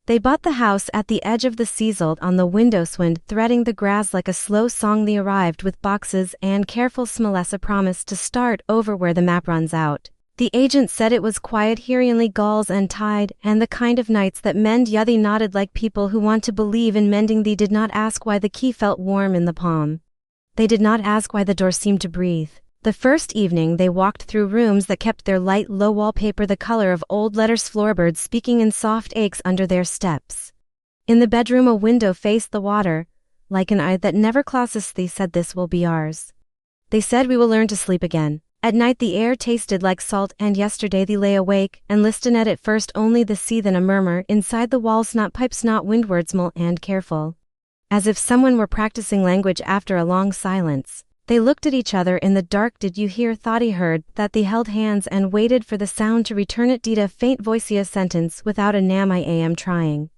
They bought the house at the edge of the seaside on the windowsill, threading the grass like a slow song. They arrived with boxes and careful Smelessa promised to start over where the map runs out. The agent said it was quiet here, only gulls and tide, and the kind of nights that mend. They nodded like people who want to believe in mending. They did not ask why the key felt warm in the palm. They did not ask why the door seemed to breathe. The first evening they walked through rooms that kept their light low wallpaper the color of old letters, floorboards speaking in soft aches under their steps. In the bedroom a window faced the water, like an eye that never closes. They said, "This will be ours." They said, "We will learn to sleep again." At night the air tasted like salt, and yesterday they lay awake and listened at first only the sea, then a murmur inside the walls, not pipes, not windwords, small and careful. As if someone were practicing language after a long silence. They looked at each other in the dark. "Did you hear?" Thought he heard that. They held hands and waited for the sound to return. It did, a faint voice, a sentence without a name. "I am trying."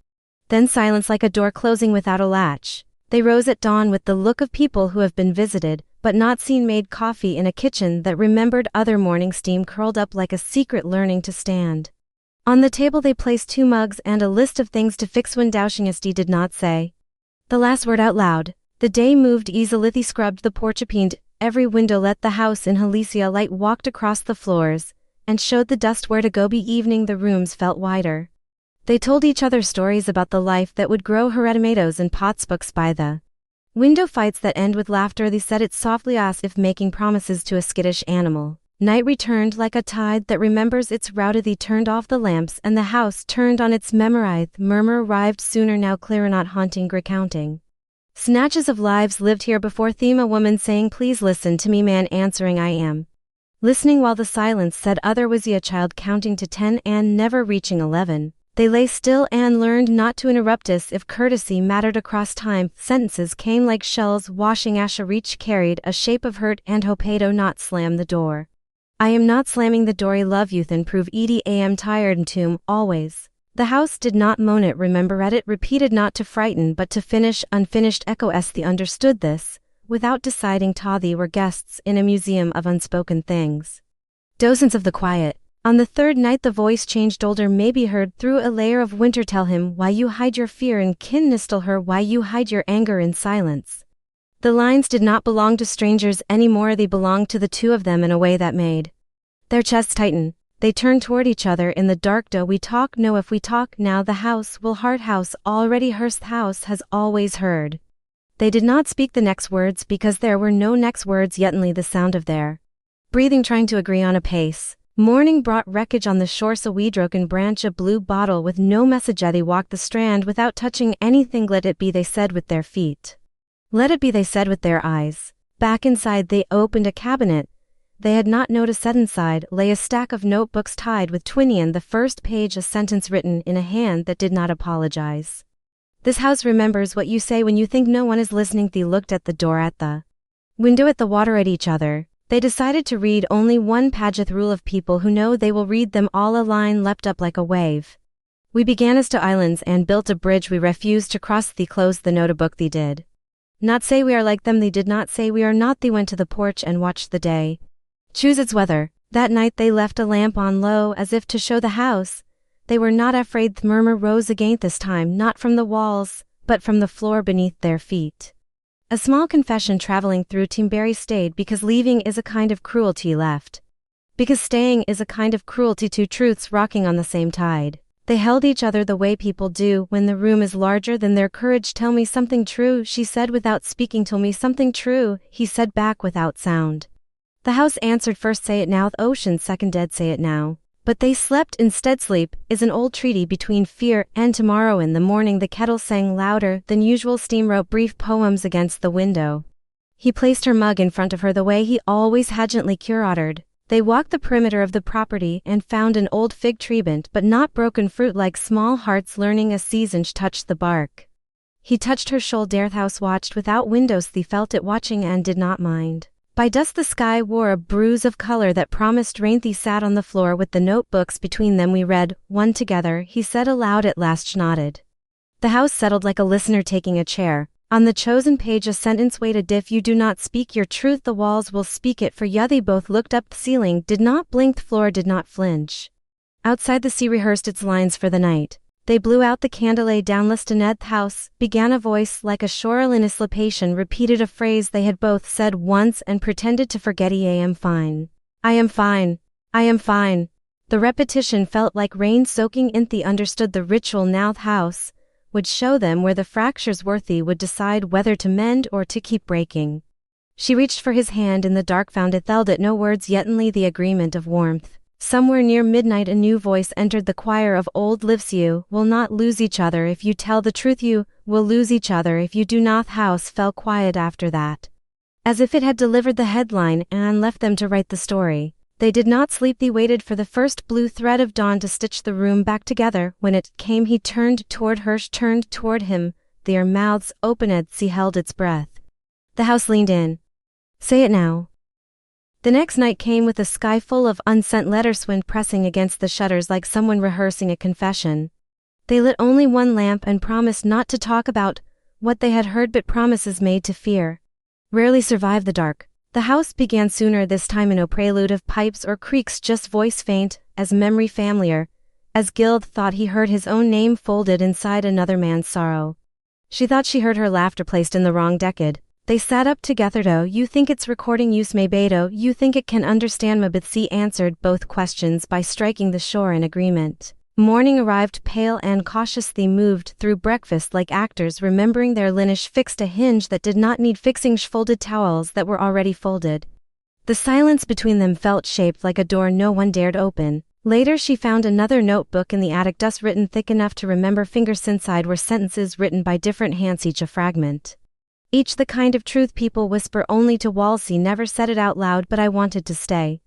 Then silence like a door closing without a latch. They rose at dawn with the look of people who have been visited, but not seen, made coffee in a kitchen that remembered other mornings, steam curled up like a secret learning to stand. On the table they placed 2 mugs and a list of things to fix. When Dowshingesty did not say the last word out loud. The day moved easily. They scrubbed the porch, painted every window, let the house in Halesia light, walked across the floors, and showed the dust where to go. By evening the rooms felt wider. They told each other stories about the life that would grow her tomatoes and pots, books by the window, fights that end with laughter. They said it softly as if making promises to a skittish animal. Night returned like a tide that remembers its route. They turned off the lamps and the house turned on its memory. Murmur arrived sooner, now clearer, not haunting, recounting snatches of lives lived here before. Theme, a woman saying, "Please listen to me." Man answering, "I am listening," while the silence said other. Was he a child counting to 10 and never reaching 11? They lay still and learned not to interrupt us if courtesy mattered across time. Sentences came like shells washing ash. A reach carried a shape of hurt and hope. Do not slam the door. I am not slamming the door. I love youth and prove it. I am tired and tomb always. The house did not moan it, remember it repeated, not to frighten but to finish. Unfinished echo s. They understood this, without deciding. They were guests in a museum of unspoken things. Dozens of the quiet. On the third night the voice changed, older, maybe heard through a layer of winter. "Tell him why you hide your fear in kindness. Tell her why you hide your anger in silence." The lines did not belong to strangers anymore. They belonged to the two of them in a way that made their chests tighten. They turned toward each other in the dark. "Do we talk? No, if we talk now the house will heart." House already hears. House has always heard. They did not speak the next words because there were no next words yet, only the sound of their breathing, trying to agree on a pace. Morning brought wreckage on the shore. A weed-broken branch, a blue bottle with no message. They walked the strand without touching anything. "Let it be," they said with their feet. "Let it be," they said with their eyes. Back inside they opened a cabinet. They had not noticed that inside lay a stack of notebooks tied with twine. On the first page a sentence written in a hand that did not apologize. "This house remembers what you say when you think no one is listening." They looked at the door, at the window, at the water, at each other. They decided to read only one page. Rule of people who know they will read them all. A line leapt up like a wave. "We began as to islands and built a bridge. We refused to cross." They closed the notebook. They did not say we are like them. They did not say we are not. They went to the porch and watched the day choose its weather. That night they left a lamp on low as if to show the house. They were not afraid. The murmur rose again, this time not from the walls, but from the floor beneath their feet. A small confession traveling through. Timberry stayed because leaving is a kind of cruelty. Left because staying is a kind of cruelty. 2 truths rocking on the same tide. They held each other the way people do when the room is larger than their courage. "Tell me something true," she said without speaking. "Tell me something true," he said back without sound. The house answered first, "Say it now." The ocean second, "Dead, say it now." But they slept instead. Sleep is an old treaty between fear and tomorrow. In the morning the kettle sang louder than usual. Steam wrote brief poems against the window. He placed her mug in front of her the way he always had, gently curated. They walked the perimeter of the property and found an old fig tree bent but not broken, fruit like small hearts learning a season. She touched the bark. He touched her shoulder. The house watched without windows. They felt it watching and did not mind. By dusk the sky wore a bruise of color that promised rain. They sat on the floor with the notebooks between them. "We read one together," he said aloud at last. She nodded. The house settled like a listener taking a chair. On the chosen page a sentence waited. "If you do not speak your truth, the walls will speak it for you." They both looked up. The ceiling did not blink. The floor did not flinch. Outside the sea rehearsed its lines for the night. They blew out the candle down Listened house, began a voice like a choral in anticipation, repeated a phrase they had both said once and pretended to forget. I am fine. I am fine. I am fine. The repetition felt like rain soaking in. They understood the ritual now. The house would show them where the fractures were. They would decide whether to mend or to keep breaking. She reached for his hand in the dark, found it, held it, no words yet, only the agreement of warmth. Somewhere near midnight a new voice entered the choir of old lives. You will not lose each other if you tell the truth. You will lose each other if you do not. The house fell quiet after that, as if it had delivered the headline and left them to write the story. They did not sleep. They waited for the first blue thread of dawn to stitch the room back together. When it came, he turned toward her, she turned toward him, their mouths opened. She held its breath. The house leaned in. Say it now. The next night came with a sky full of unsent letters, wind pressing against the shutters like someone rehearsing a confession. They lit only one lamp and promised not to talk about what they had heard, but promises made to fear rarely survive the dark. The house began sooner this time, in no prelude of pipes or creaks, just voice faint as memory, familiar as Guild thought he heard his own name folded inside another man's sorrow. She thought she heard her laughter placed in the wrong decade. They sat up together. Do you think it's recording use may beto? You think it can understand me? But she answered both questions by striking the shore in agreement. Morning arrived, pale and cautious. They moved through breakfast like actors remembering their lineage, fixed a hinge that did not need fixing, folded towels that were already folded. The silence between them felt shaped like a door no one dared open. Later she found another notebook in the attic, dust written thick enough to remember fingers. Inside were sentences written by different hands, each a fragment. Each the kind of truth people whisper only to walls. He never said it out loud, but I wanted to stay.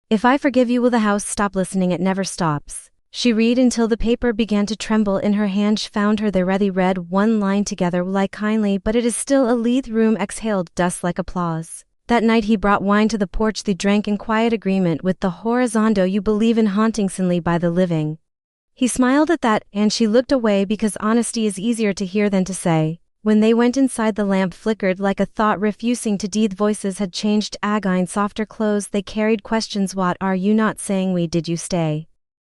If I forgive you, will the house stop listening? It never stops. She read until the paper began to tremble in her hand. She found her there. They read one line together, like kindly, but it is still a Leith room, exhaled dust like applause. That night he brought wine to the porch. They drank in quiet agreement with the horizondo. You believe in haunting sinly by the living. He smiled at that, and she looked away because honesty is easier to hear than to say. When they went inside, the lamp flickered like a thought refusing to deed. Voices had changed, agine, softer clothes. They carried questions. What are you not saying? We did you stay?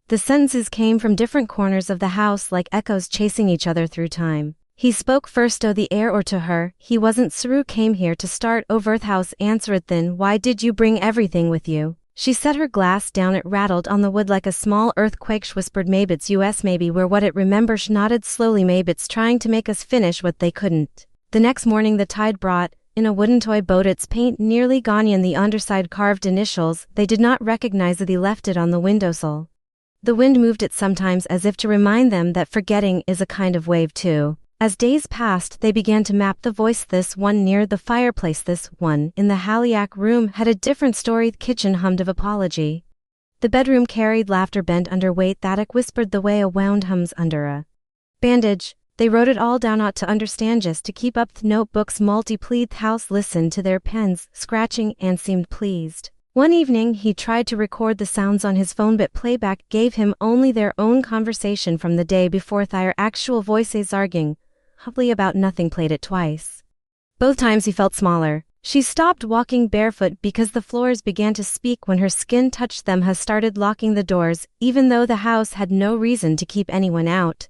The sentences came from different corners of the house like echoes chasing each other through time. He spoke first. Oh, the air, or to her. He wasn't. Saru came here to start over. The house answered. Then why did you bring everything with you? She set her glass down. It rattled on the wood like a small earthquake. She whispered, maybe it's us, maybe we're what it remembers. She nodded slowly. Maybe it's trying to make us finish what they couldn't. The next morning the tide brought in a wooden toy boat, its paint nearly gone, and the underside carved initials. They did not recognize that. He left it on the windowsill. The wind moved it sometimes as if to remind them that forgetting is a kind of wave too. As days passed, they began to map the voice. This one near the fireplace, this one in the Haliac room had a different story. The kitchen hummed of apology. The bedroom carried laughter bent under weight. The attic whispered the way a wound hums under a bandage. They wrote it all down, not to understand, just to keep up. The notebooks multiplied. The house listened to their pens, scratching, and seemed pleased. One evening he tried to record the sounds on his phone, but playback gave him only their own conversation from the day before. Their actual voices arguing humbly about nothing, played it twice. Both times he felt smaller. She stopped walking barefoot because the floors began to speak when her skin touched them. Has started locking the doors, even though the house had no reason to keep anyone out.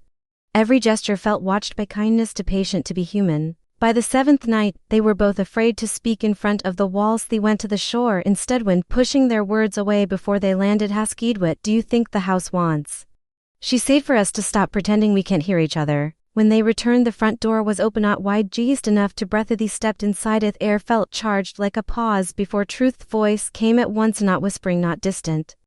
Every gesture felt watched by kindness, too patient to be human. By the seventh night, they were both afraid to speak in front of the walls. They went to the shore instead, when pushing their words away before they landed. Haskidwit, do you think the house wants? She said for us to stop pretending we can't hear each other. When they returned, the front door was open, not wide, just enough to breathe. They stepped inside it. Air felt charged like a pause before truth's voice came at once, not whispering, not distant.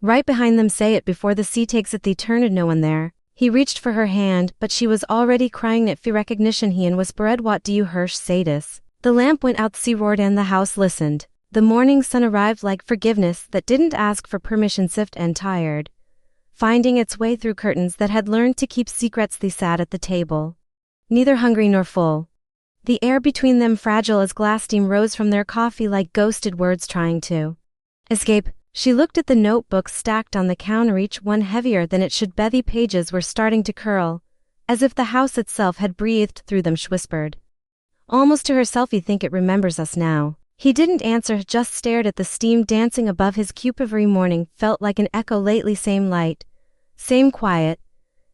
Right behind them, say it before the sea takes it. They turned, no one there. He reached for her hand, but she was already crying at fear recognition. He and whispered, what do you hirsch sadis? The lamp went out. She roared, and the house listened. The morning sun arrived like forgiveness that didn't ask for permission, swift and tired, finding its way through curtains that had learned to keep secrets. They sat at the table, neither hungry nor full. The air between them fragile as glass. Steam rose from their coffee like ghosted words trying to escape. She looked at the notebooks stacked on the counter, each one heavier than it should be. The pages were starting to curl, as if the house itself had breathed through them. She whispered, almost to herself, you think it remembers us now? He didn't answer, just stared at the steam dancing above his cup. Every morning felt like an echo lately. Same light, same quiet,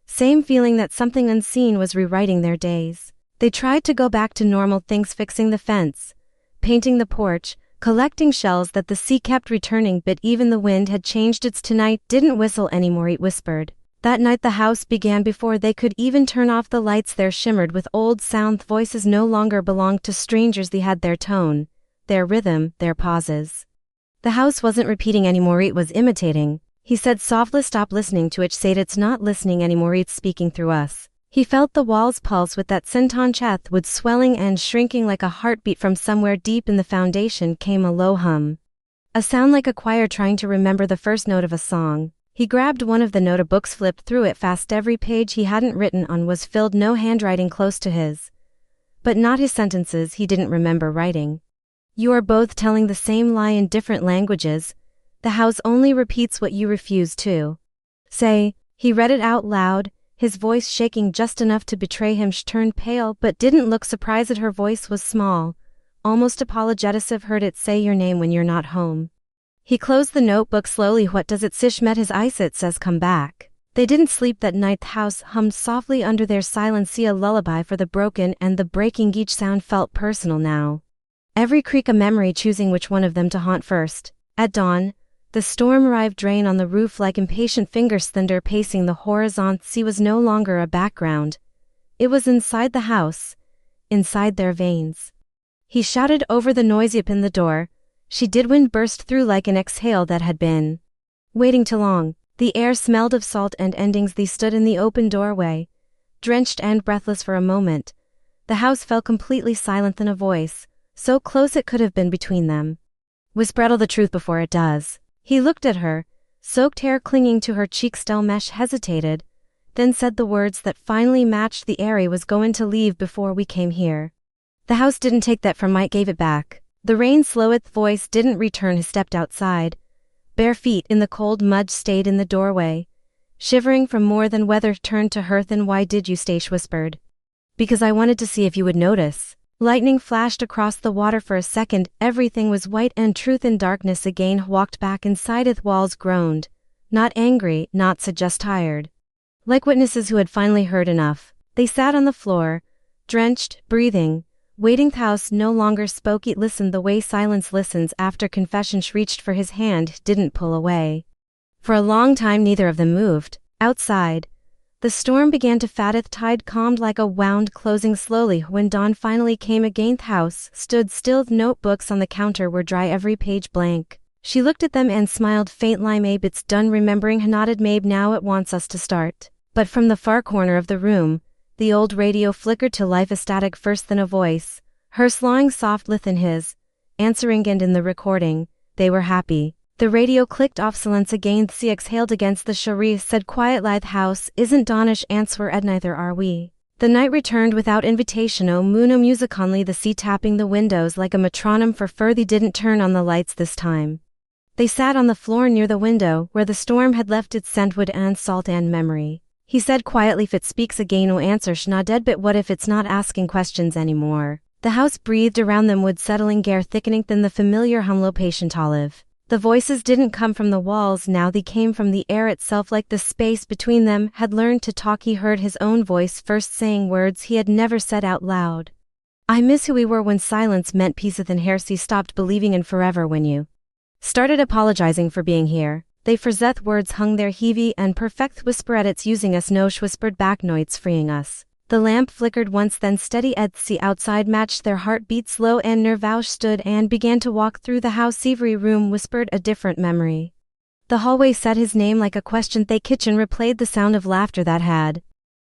Same feeling that something unseen was rewriting their days. They tried to go back to normal things, fixing the fence, painting the porch, collecting shells that the sea kept returning, but even the wind had changed its tonight, didn't whistle anymore, it whispered. That night the house began before they could even turn off the lights. There shimmered with old sound. Voices no longer belonged to strangers. They had their tone, their rhythm, their pauses. The house wasn't repeating anymore, it was imitating. He said softly, stop listening to it, said it's not listening anymore, it's speaking through us. He felt the walls pulse with that senton wood swelling and shrinking like a heartbeat. From somewhere deep in the foundation came a low hum. A sound like a choir trying to remember the first note of a song. He grabbed one of the notebooks, flipped through it fast. Every page he hadn't written on was filled, no handwriting close to his. But not his sentences, he didn't remember writing. You are both telling the same lie in different languages. The house only repeats what you refuse to say. He read it out loud, his voice shaking just enough to betray him. She turned pale but didn't look surprised. Her voice was small, almost apologetic. I've heard it say your name when you're not home. He closed the notebook slowly. What does it say? She met his eyes. It says come back. They didn't sleep that night. The house hummed softly under their silence, a lullaby for the broken and the breaking. Each sound felt personal now. Every creak a memory, choosing which one of them to haunt first. At dawn, the storm arrived, rain on the roof like impatient fingers, thunder pacing the horizon. Sea was no longer a background. It was inside the house, inside their veins. He shouted over the noise. Open the door. She did. Wind burst through like an exhale that had been waiting too long. The air smelled of salt and endings. They stood in the open doorway, drenched and breathless for a moment. The house fell completely silent. Then a voice, so close it could have been between them, whispered, "Tell the truth before it does." He looked at her, soaked hair clinging to her cheeks. Still mesh hesitated, then said the words that finally matched the air. "I was going to leave before we came here. The house didn't take that from Mike, gave it back." The rain slowed. Voice didn't return. He stepped outside, bare feet in the cold mud, stayed in the doorway, shivering from more than weather. Turned to her. "Then why did you stay?" She whispered. "Because I wanted to see if you would notice." Lightning flashed across the water. For a second, everything was white and truth in darkness again. Walked back inside. The walls groaned. Not angry, not sad, just tired. Like witnesses who had finally heard enough. They sat on the floor, drenched, breathing, waiting. The house no longer spoke. It listened the way silence listens after confession. She reached for his hand, didn't pull away. For a long time neither of them moved. Outside, the storm began to fade. The tide calmed like a wound, closing slowly. When dawn finally came again, the house stood still. The notebooks on the counter were dry, every page blank. She looked at them and smiled faintly. "Mabe, it's done remembering." He nodded. "Mabe, now it wants us to start." But from the far corner of the room, the old radio flickered to life, a static first, then a voice, hers lawing soft within his, answering, and in the recording, they were happy. The radio clicked off. Silence again. She exhaled against the Sharia, said quietly, "The house isn't Donish answer, and neither are we." The night returned without invitation. O Muno music only, the sea tapping the windows like a metronome for fur. They didn't turn on the lights this time. They sat on the floor near the window, where the storm had left its scent, wood and salt and memory. He said quietly, "If it speaks again, no answer, shna dead, but what if it's not asking questions anymore?" The house breathed around them, wood settling, air thickening, then the familiar hum, low, patient olive. The voices didn't come from the walls now, they came from the air itself, like the space between them had learned to talk. He heard his own voice first, saying words he had never said out loud. "I miss who we were when silence meant peace. Within Hersey stopped believing in forever when you started apologizing for being here." They Frazeth words hung there, heavy and perfect. "Whisper at it's using us." Nosh whispered back, "No, it's freeing us." The lamp flickered once, then steady. Etsy outside matched their heartbeats. Slow and Nervouche stood and began to walk through the house. Every room whispered a different memory. The hallway said his name like a question. The kitchen replayed the sound of laughter that had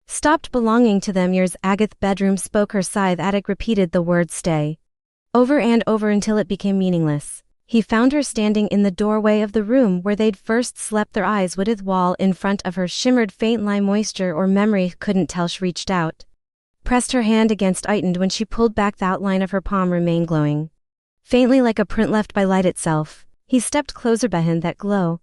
stopped belonging to them years. Agath's bedroom spoke her scythe. Attic repeated the word stay over and over until it became meaningless. He found her standing in the doorway of the room where they'd first slept. Their eyes wooded wall in front of her shimmered faintly. Moisture or memory, couldn't tell. She reached out, pressed her hand against Itoned. When she pulled back, the outline of her palm remained glowing faintly like a print left by light itself. He stepped closer. Behind that glow,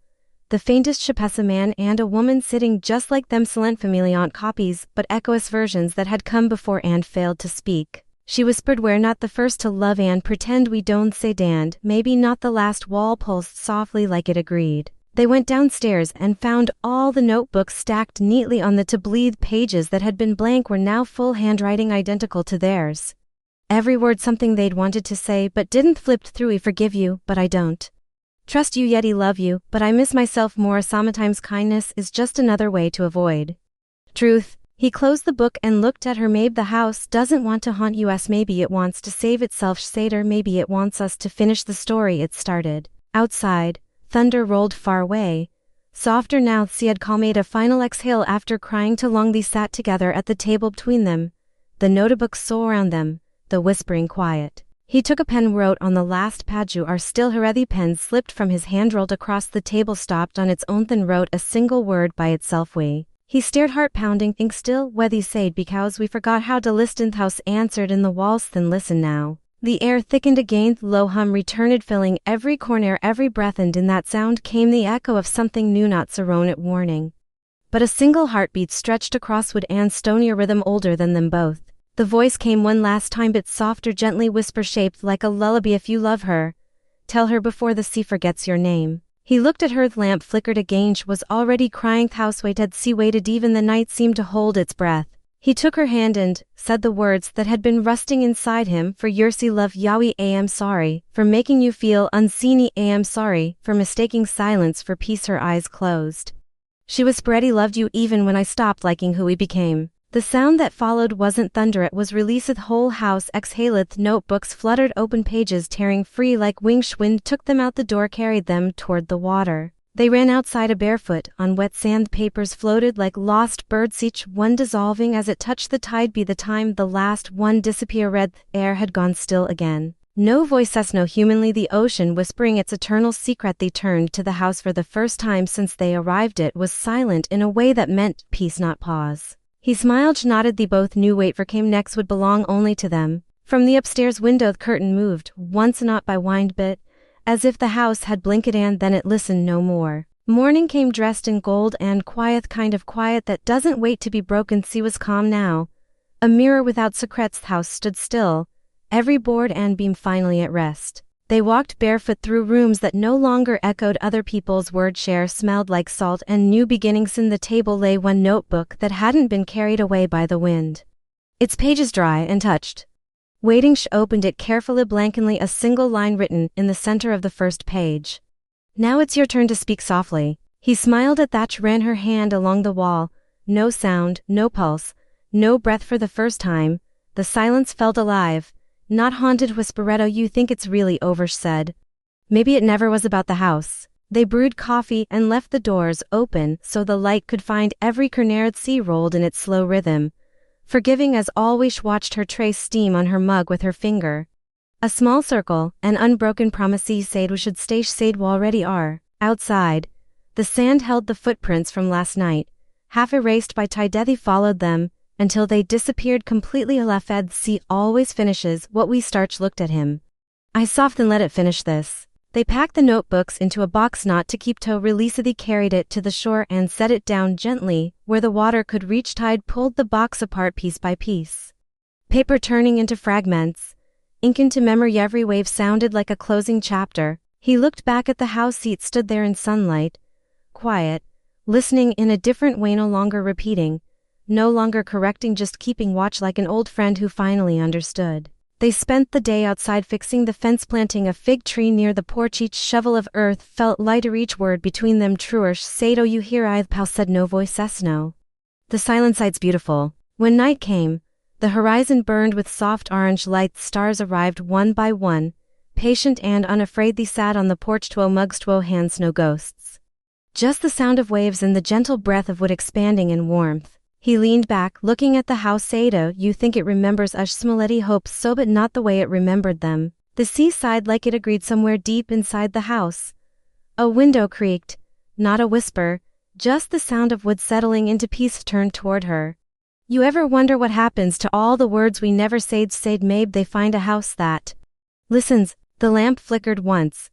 the faintest shapes a man and a woman sitting just like them, silent familiant copies, but echoous versions that had come before and failed to speak. She whispered, "We're not the first to love and pretend we don't say, and maybe not the last." Wall pulsed softly like it agreed. They went downstairs and found all the notebooks stacked neatly on the tableed pages that had been blank were now full, handwriting identical to theirs. Every word something they'd wanted to say but didn't. Flipped through. I forgive you, but I don't. Trust you yet I love you, but I miss myself more. Sometimes kindness is just another way to avoid truth. He closed the book and looked at her. Maybe the house doesn't want to haunt us. Maybe it wants to save itself. Satyr, maybe it wants us to finish the story it started. Outside, thunder rolled far away. Softer now. She had made a final exhale after crying too long. They sat together at the table between them, the notebooks so around them, the whispering quiet. He took a pen, wrote on the last page. You are still here. The pen slipped from his hand, rolled across the table, stopped on its own, then wrote a single word by itself. We. He stared, heart pounding. Think still, Wethy said, because we forgot how to listen. House answered in the walls. Then listen now. The air thickened again. Low hum returned, filling every corner, every breath, and in that sound came the echo of something new, not Saronit warning, but a single heartbeat stretched across wood and stony, a rhythm older than them both. The voice came one last time, but softer, gently whisper-shaped like a lullaby. If you love her, tell her before the sea forgets your name. He looked at her. The lamp flickered again. She was already crying. The house waited. She waited. Even the night seemed to hold its breath. He took her hand and said the words that had been rusting inside him. For your sea love, Yahweh, I am sorry for making you feel unseen. I am sorry for mistaking silence for peace. Her eyes closed. She whispered, I loved you even when I stopped liking who we became. The sound that followed wasn't thunder, it was releaseth. Whole house exhaleth. Notebooks fluttered open, pages tearing free like wings. Wind took them out the door, carried them toward the water. They ran outside, barefoot on wet sand. Papers floated like lost birds, each one dissolving as it touched the tide. By the time the last one disappeared, red air had gone still again. No voices, no humanly the ocean whispering its eternal secret. They turned to the house for the first time since they arrived. It was silent in a way that meant peace, not pause. He smiled, nodded. They both knew whatever came next would belong only to them. From the upstairs window the curtain moved, once not by wind bit, as if the house had blinked and then it listened no more. Morning came, dressed in gold and quiet, kind of quiet that doesn't wait to be broken. She was calm now. A mirror without secrets. The house stood still, every board and beam finally at rest. They walked barefoot through rooms that no longer echoed other people's words. Share smelled like salt and new beginnings. In the table lay one notebook that hadn't been carried away by the wind, its pages dry and touched. Waiting, she opened it carefully, blankly, a single line written in the center of the first page. Now it's your turn to speak softly. He smiled at that. She ran her hand along the wall. No sound, no pulse, no breath. For the first time, the silence felt alive. Not haunted. Whisperetto, you think it's really over, she said. Maybe it never was. About the house. They brewed coffee and left the doors open so the light could find every corner. Sea rolled in its slow rhythm, forgiving as always. Watched her trace steam on her mug with her finger. A small circle, an unbroken promise. He said we should stay. She said we already are. Outside, the sand held the footprints from last night, half erased by tide. He followed them until they disappeared completely. Alafed, sea always finishes what we start. She looked at him. I softened, let it finish this. They packed the notebooks into a box, not to keep tow. Releasedy carried it to the shore and set it down gently where the water could reach. Tide pulled the box apart piece by piece, paper turning into fragments, ink into memory. Every wave sounded like a closing chapter. He looked back at the house. Seat stood there in sunlight, quiet, listening in a different way, no longer repeating, no longer correcting, just keeping watch like an old friend who finally understood. They spent the day outside fixing the fence, planting a fig tree near the porch. Each shovel of earth felt lighter, each word between them truer. Said, oh, you hear? I Pal said, no voices, no. The silent side's beautiful. When night came, the horizon burned with soft orange light. Stars arrived one by one, patient and unafraid. They sat on the porch, two mugs, two hands, no ghosts. Just the sound of waves and the gentle breath of wood expanding in warmth. He leaned back, looking at the house. Ada, you think it remembers us? Smoletti hopes so, but not the way it remembered them. The seaside, like it agreed. Somewhere deep inside the house, a window creaked, not a whisper, just the sound of wood settling into peace. Turned toward her. You ever wonder what happens to all the words we never said? Maybe they find a house that listens. The lamp flickered once,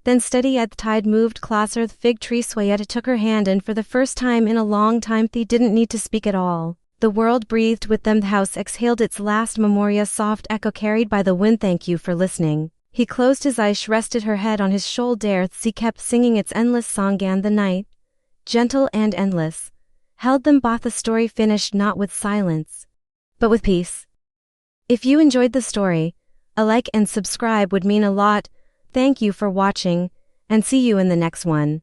then steady as the tide moved closer. The fig tree swayed. Took her hand, and for the first time in a long time they didn't need to speak at all. The world breathed with them. The house exhaled its last memoria, soft echo carried by the wind. Thank you for listening. He closed his eyes, rested her head on his shoulder. She kept singing its endless song, and the night, gentle and endless, held them both. The story finished not with silence, but with peace. If you enjoyed the story, a like and subscribe would mean a lot. Thank you for watching, and see you in the next one.